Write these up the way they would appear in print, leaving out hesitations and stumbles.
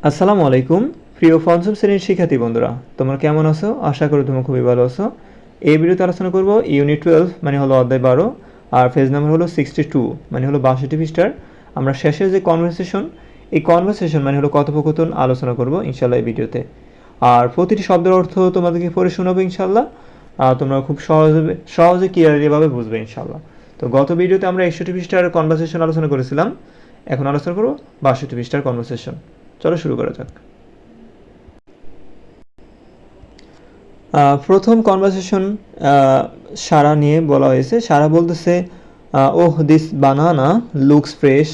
আসসালামু আলাইকুম প্রিয় পঞ্চম শ্রেণীর শিক্ষার্থী বন্ধুরা, তোমরা কেমন আছো? আশা করি তোমরা খুবই ভালো আছো। এই ভিডিওতে আলোচনা করব ইউনিট 12 মানে হলো অধ্যায় 12 আর পেজ নাম্বার হলো 62 মানে হলো 62 পৃষ্ঠার আমরা শেষের যে কনভারসেশন, এই কনভারসেশন মানে হলো কথোপকথন আলোচনা করব ইনশাআল্লাহ এই ভিডিওতে। আর প্রতিটি শব্দের অর্থ তোমাদেরকে পড়ে শোনাবো ইনশাআল্লাহ। আর তোমরা খুব সহজে ক্লিয়ারলিভাবে বুঝবে ইনশাআল্লাহ। তো গত ভিডিওতে আমরা 61 পৃষ্ঠার কনভারসেশন আলোচনা করেছিলাম, এখন আলোচনা করব 62 পৃষ্ঠার কনভারসেশন। চলো শুরু করা যাক। প্রথম কনভারসেশন সারা নিয়ে বলা হয়েছে। সারা বলতেছে, oh this banana looks fresh,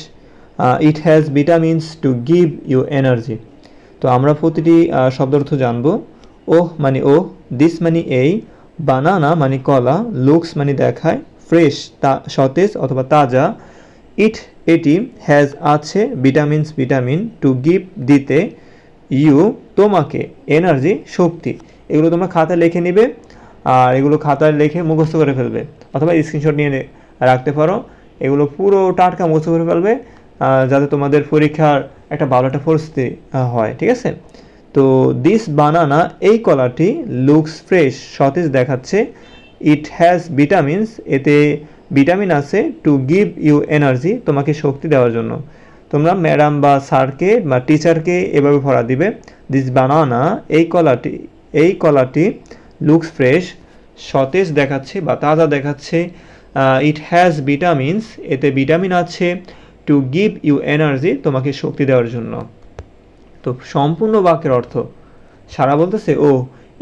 it has vitamins to give you energy. তো আমরা প্রতিটি শব্দ অর্থ জানবো। ওহ মানে ওহ, দিস মানে এই, বানানা মানে কলা, লুকস মানে দেখায়, ফ্রেশ সতেজ অথবা তাজা, ইট এটি, হ্যাজ আছে, ভিটামিনস ভিটামিন, টু গিভ দিতে, ইউ তোমাকে, এনার্জি শক্তি। এগুলো তোমরা খাতায় লিখে নিবে আর এগুলো খাতায় লিখে মুখস্থ করে ফেলবে অথবা স্ক্রিনশট নিয়ে রাখতে পারো। এগুলো পুরো টাটকা মুখস্থ করে ফেলবে যাতে তোমাদের পরীক্ষার একটা ভালো একটা পরিস্থিতি হয়, ঠিক আছে? তো দিস বানানা এই কলাটি, লুকস ফ্রেশ সতেজ দেখাচ্ছে, ইট হ্যাজ ভিটামিনস এতে ভিটামিন আছে, টু গিভ ইউ এনার্জি তোমাকে শক্তি দেওয়ার জন্য। তোমরা ম্যাডাম বা স্যারকে বা টিচারকে এভাবে পড়া দিবে, দিস বানানা এই কলাটি লুকস ফ্রেশ সতেজ দেখাচ্ছে বা তাজা দেখাচ্ছে, ইট হ্যাজ ভিটামিনস এতে ভিটামিন আছে, টু গিভ ইউ এনার্জি তোমাকে শক্তি দেওয়ার জন্য। তো সম্পূর্ণ বাক্যের অর্থ, সারা বলতেছে ও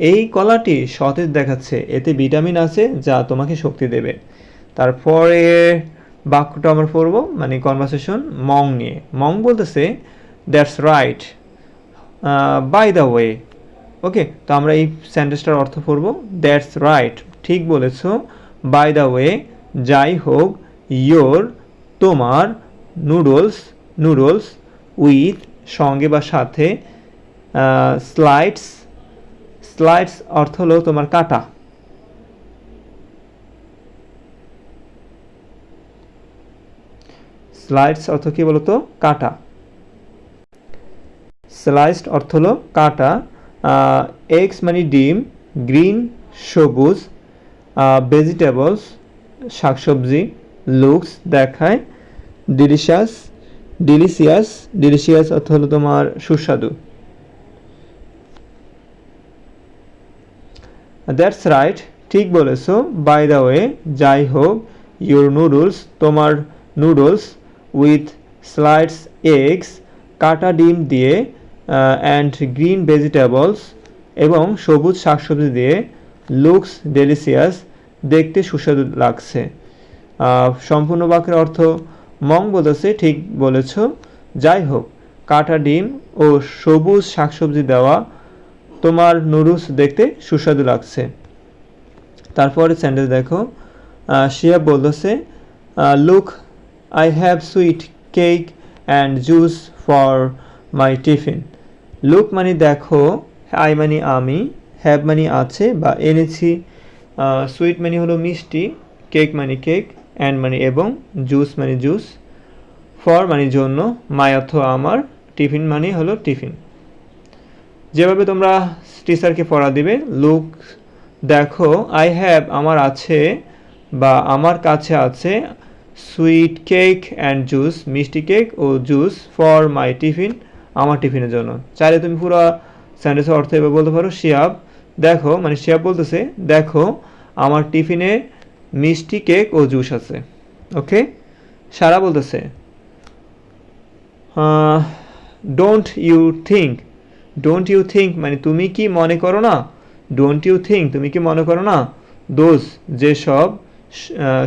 এই কলাটি সতেজ দেখাচ্ছে, এতে ভিটামিন আছে যা তোমাকে শক্তি দেবে। তারপরে বাক্যটা আমরা পড়বো মানে কনভারসেশন মং নিয়ে। মং বলতেছে, that's right, by the way. Okay, তো আমরা এই সেন্টেন্সটার অর্থ পড়বো। দ্যাটস রাইট ঠিক বলেছো, বাই দ্য ওয়ে যাই হোক, ইয়োর তোমার, নুডলস উইথ সঙ্গে বা সাথে, স্লাইডস অর্থ হলো তোমার কাটা। স্লাইডস অর্থ কি বলতো? কাটা। স্লাইসড অর্থ হলো কাটা। এগস মানে ডিম, গ্রিন সবুজ, ভেজিটেবলস শাকসবজি, লুকস দেখায়, ডিলিশিয়াস অর্থ হলো তোমার সুস্বাদু। দ্যাটস রাইট ঠিক বলেছো, বাই দ্য ওয়ে যাই হোক, ইউর নুডলস তোমার নুডলস, উইথ স্লাইডস এগস কাটা ডিম দিয়ে, অ্যান্ড গ্রিন ভেজিটেবলস এবং সবুজ শাকসবজি দিয়ে, লুকস ডেলিশিয়াস দেখতে সুস্বাদু লাগছে। সম্পূর্ণ বাক্যের অর্থ, মং বলেছে ঠিক বলেছ, যাই হোক কাটা ডিম ও সবুজ শাকসবজি দেওয়া তোমার নুডলস দেখতে সুস্বাদু লাগছে। তারপরে সেন্টেন্স দেখো, শিয়া বলতেছে, look I have sweet cake and juice for my tiffin. Look মানে দেখো, আই মানে আমি, হ্যাভ মানে আছে বা এনেছি, সুইট মানে হলো মিষ্টি, কেক মানে কেক, অ্যান্ড মানে এবং, জুস মানে জুস, ফর মানে জন্য, মাই অর্থ আমার, টিফিন মানে হলো টিফিন। যেভাবে তোমরা টিচারকে পড়া দিবে, লুক দেখো, আই হ্যাভ আমার আছে বা আমার কাছে আছে, সুইট কেক অ্যান্ড জুস মিষ্টি কেক ও জুস, ফর মাই টিফিন আমার টিফিনের জন্য। চাইলে তুমি পুরো সেন্টেন্সের অর্থ এভাবে বলতে পারো, শিয়াব দেখো মানে শিয়াব বলতেছে দেখো আমার টিফিনে মিষ্টি কেক ও জুস আছে। ওকে, সারা বলতেছে, ডোন্ট ইউ থিঙ্ক মানে তুমি কি মনে করো না, ডোন্ট ইউ থিঙ্ক তুমি কি মনে করো না, দোজ যেসব,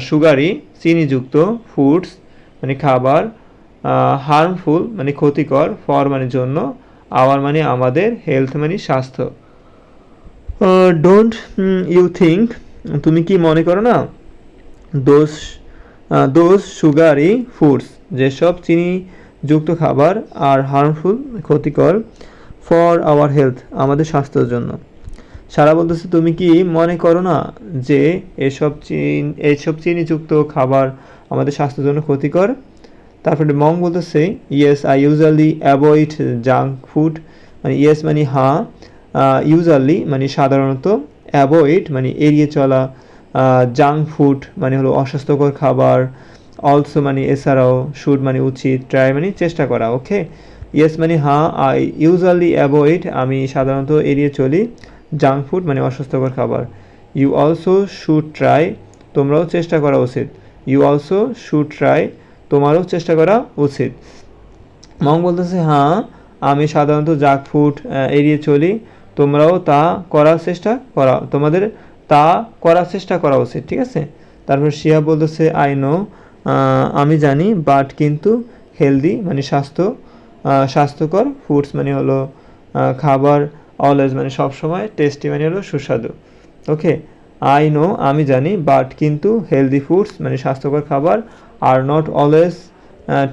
সুগারি চিনিযুক্ত, ফুডস মানে খাবার, হার্মফুল মানে ক্ষতিকর, ফর মানে জন্য, আওয়ার মানে আমাদের, হেলথ মানে স্বাস্থ্য। ডোন্ট ইউ থিঙ্ক তুমি কি মনে করো না, দোজ সুগারি ফুডস যেসব চিনিযুক্ত খাবার, আর হার্মফুল ক্ষতিকর, ফর আওয়ার হেলথ আমাদের স্বাস্থ্যের জন্য। সারা বলতেছে, তুমি কি মনে করো না যে এসব চিনিযুক্ত খাবার আমাদের স্বাস্থ্যের জন্য ক্ষতিকর? তারপরে মং বলতেছে yes I usually avoid junk food, মানে ইয়েস মানে হ্যাঁ, ইউজুয়ালি মানে সাধারণত, অ্যাভয়েড মানে এড়িয়ে চলা, জাঙ্ক ফুড মানে হলো অস্বাস্থ্যকর খাবার, অলসো মানে এছাড়াও, শুড মানে উচিত, ট্রাই মানে চেষ্টা করা। ওকে, ইয়েস মানে হ্যাঁ, আই ইউজুয়ালি অ্যাভয়েড আমি সাধারণত এড়িয়ে চলি, জাঙ্ক ফুড মানে অস্বাস্থ্যকর খাবার। ইউ অলসো শুড ট্রাই তোমরাও চেষ্টা করা উচিত, ইউ অলসো শুড ট্রাই তোমারও চেষ্টা করা উচিত। মং বলতেছে হ্যাঁ আমি সাধারণত জাঙ্ক ফুড এড়িয়ে চলি, তোমরাও তা করার চেষ্টা করা, তোমাদের তা করার চেষ্টা করা উচিত। ঠিক আছে, তারপর শিয়া বলতেছে আই নো আমি জানি, বাট কিন্তু, হেলদি মানে স্বাস্থ্যকর, ফুডস মানে হলো খাবার, অলওয়েজ মানে সবসময়, টেস্টি মানে হলো সুস্বাদু। ওকে, আই নো আমি জানি, বাট কিন্তু, হেলদি ফুডস মানে স্বাস্থ্যকর খাবার, আর নট অলওয়েজ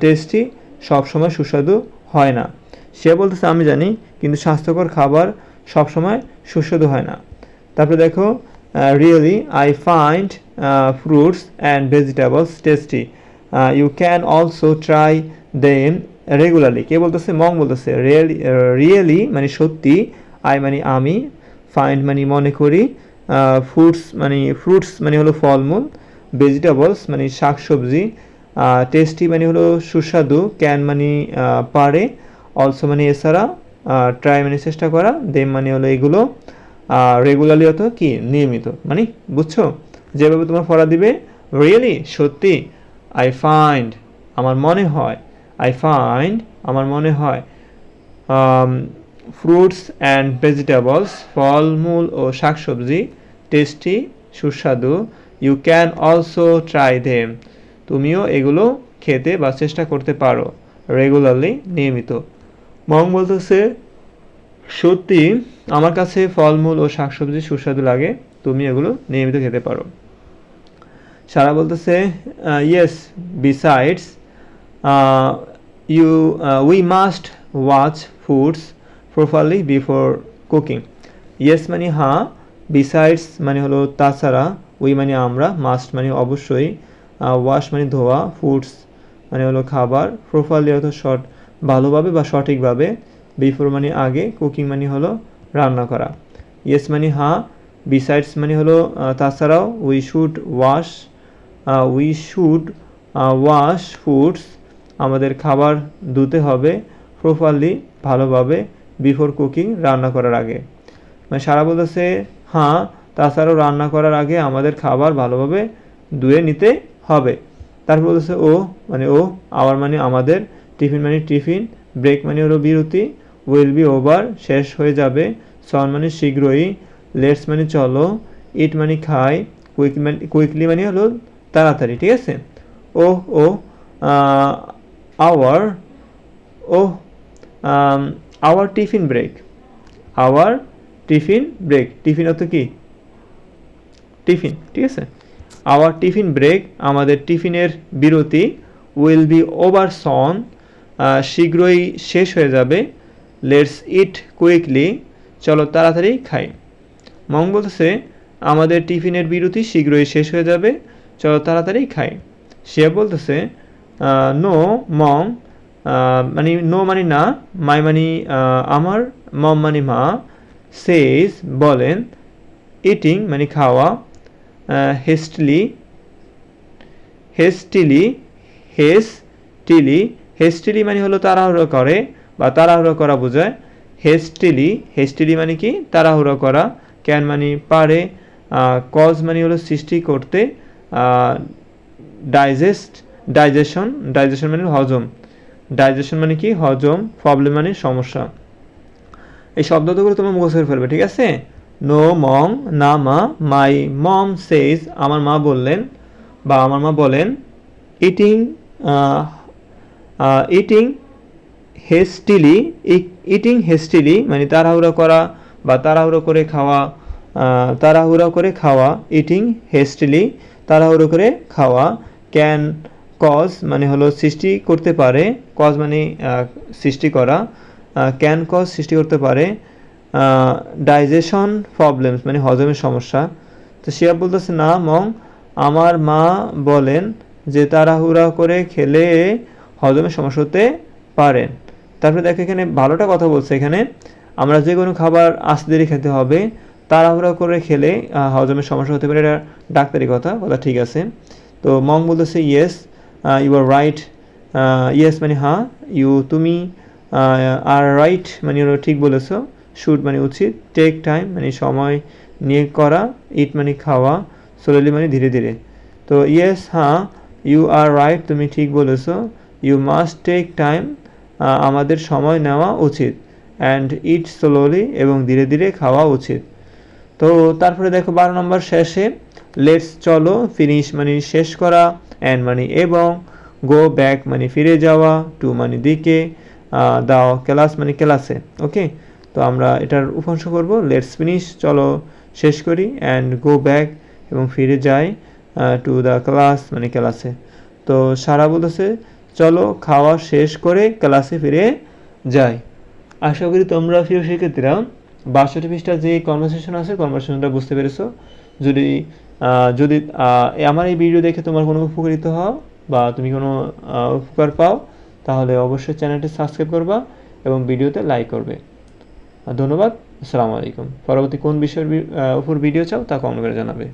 টেস্টি সবসময় সুস্বাদু হয় না। সে বলতেছে আমি জানি কিন্তু স্বাস্থ্যকর খাবার সবসময় সুস্বাদু হয় না। তারপরে দেখো really I find fruits and vegetables tasty, you can also try them regularly. কে বলতেছে? মং বলতেছে রিয়েলি মানে সত্যি, আই মানে আমি, ফাইন্ড মানে মনে করি, ফ্রুটস মানে হলো ফলমূল, ভেজিটেবলস মানে শাকসবজি, টেস্টি মানে হলো সুস্বাদু, ক্যান মানে পারে, অলসো মানে এছাড়া, ট্রাই মানে চেষ্টা করা, দেম মানে হলো এগুলো, রেগুলারলি অত কি নিয়মিত, মানে বুঝছো যেভাবে তোমার পড়া দিবে। রিয়েলি সত্যি, আই ফাইন্ড আমার মনে হয়, আই ফাইন্ড আমার মনে হয়, ফ্রুটস অ্যান্ড ভেজিটেবলস ফলমূল ও শাকসবজি, টেস্টি সুস্বাদু, you can also try them তুমিও এগুলো খেতে বা চেষ্টা করতে পারো, রেগুলারলি নিয়মিত। মং বলতেছে সত্যি আমার কাছে ফলমূল ও শাকসবজি সুস্বাদু লাগে, তুমি এগুলো নিয়মিত খেতে পারো। সারা বলতেছে yes besides we must watch foods properly before cooking. Yes মানে হ্যাঁ, বিসাইডস মানে হলো তাছাড়া, উই মানে আমরা, মাস্ট মানে অবশ্যই, ওয়াশ মানে ধোয়া, ফুডস মানে হলো খাবার, প্রপারলি অর্থাৎ ভালোভাবে বা সঠিকভাবে, বিফোর মানে আগে, কুকিং মানে হলো রান্না করা। ইয়েস মানে হ্যাঁ, বিসাইডস মানে হলো তাছাড়াও, উই শুড ওয়াশ ফুডস আমাদের খাবার ধুতে হবে, প্রপারলি ভালোভাবে, বিফোর কুকিং রান্না করার আগে। মানে সারা বলতেছে হ্যাঁ তাছাড়াও রান্না করার আগে আমাদের খাবার ভালোভাবে ধুয়ে নিতে হবে। তারপর বলতেছে ও মানে ও, আওয়ার মানে আমাদের, টিফিন মানে টিফিন, ব্রেক মানে হলো বিরতি, উইল বি ওভার শেষ হয়ে যাবে, সন মানে শীঘ্রই, লেটস মানে চলো, ইট মানে খাই, কুইকলি মানে হলো তাড়াতাড়ি। ঠিক আছে, oh oh our oh our tiffin break, our tiffin break, tiffin অর্থ কি? টিফিন। ঠিক আছে, আওয়ার টিফিন ব্রেক আমাদের টিফিনের বিরতি, উইল বি ওভার সন শীঘ্রই শেষ হয়ে যাবে, লেটস ইট কুইকলি চলো তাড়াতাড়ি খাই। মং বলতেছে আমাদের টিফিনের বিরতি শীঘ্রই শেষ হয়ে যাবে, চলো তাড়াতাড়ি খাই। সে বলতেছে নো মং মানে নো মানে না, মাই মানে আমার, মম মানে মা, সেজ বলেন, ইটিং মানে খাওয়া, হেস্টিলি হেস্টিলি মানে হলো তাড়াহুড়ো করে বা তাড়াহুড়ো করা বোঝায়। হেস্টিলি মানে কি? তাড়াহুড়ো করা। ক্যান মানে পারে, কজ মানে হলো সৃষ্টি করতে, ডাইজেশন মানে হজম, ডাইজেশন মানে কি? হজম, প্রবলেম মানে সমস্যা। এই শব্দগুলো তোমরা মুখস্থ করে ফেলবে। ঠিক আছে, নো মং না মা, মাই মম সেজ আমার মা বললেন বা আমার মা বলেন, ইটিং হেস্টিলি মানে তাড়াহুড়ো করা বা তাড়াহুড়ো করে খাওয়া, ইটিং হেস্টিলি তাড়াহুড়ো করে খাওয়া, ক্যান কজ মানে হলো সৃষ্টি করতে পারে, কজ মানে সৃষ্টি করা, ক্যান কজ সৃষ্টি করতে পারে, ডাইজেশন প্রবলেমস মানে হজমের সমস্যা। তো শিয়া বলতেছে না মং আমার মা বলেন যে তাড়াহুড়া করে খেলে হজমের সমস্যা হতে পারে। তারপরে দেখো এখানে ভালোটা কথা বলছে, এখানে আমরা যে কোনো খাবার আস্তে ধীরে খেতে হবে, তাড়াহুড়া করে খেলে হজমের সমস্যা হতে পারে, এটা ডাক্তারি কথা ঠিক আছে। তো মং বলতেছে yes you are right, yes মানে হ্যাঁ, তুমি আর রাইট মানে হলো ঠিক বলেছো, শুড মানে উচিত, টেক টাইম মানে সময় নিয়ে করা, ইট মানে খাওয়া, স্লোলি মানে ধীরে ধীরে। তো ইয়েস হ্যাঁ, ইউ আর রাইট তুমি ঠিক বলেছো, ইউ মাস্ট টেক টাইম আমাদের সময় নেওয়া উচিত, অ্যান্ড ইট স্লোলি এবং ধীরে ধীরে খাওয়া উচিত। তো তারপরে দেখো 12 নম্বর শেষে লেটস চলো, ফিনিশ মানে শেষ করা, অ্যান্ড মানে এবং, গো ব্যাক মানে ফিরে যাওয়া, টু মানে দিকে, দাও ক্লাস মানে ক্লাসে। ওকে, তো আমরা এটার উপাংশ করব, লেটস ফিনিশ চলো শেষ করি, অ্যান্ড গো ব্যাক এবং ফিরে যাই, টু দ্য ক্লাস মানে ক্লাসে। তো সারা বলতেছে চলো খাওয়া শেষ করে ক্লাসে ফিরে যাই। আশা করি তোমরা প্রিয় শিক্ষার্থীরা 62 পৃষ্ঠার যে কনভারসেশন আছে কনভারসেশনটা বুঝতে পেরেছো। যদি যদি আমার এই ভিডিও দেখে তোমার কোনো উপকৃত হও বা তুমি কোনো উপকার পাও, তাহলে অবশ্যই চ্যানেলটি সাবস্ক্রাইব করবা এবং ভিডিওতে লাইক করবে। ধন্যবাদ, আসসালামু আলাইকুম। পরবর্তী কোন বিষয়ের উপর ভিডিও চাও তা কমেন্ট করে জানাবে।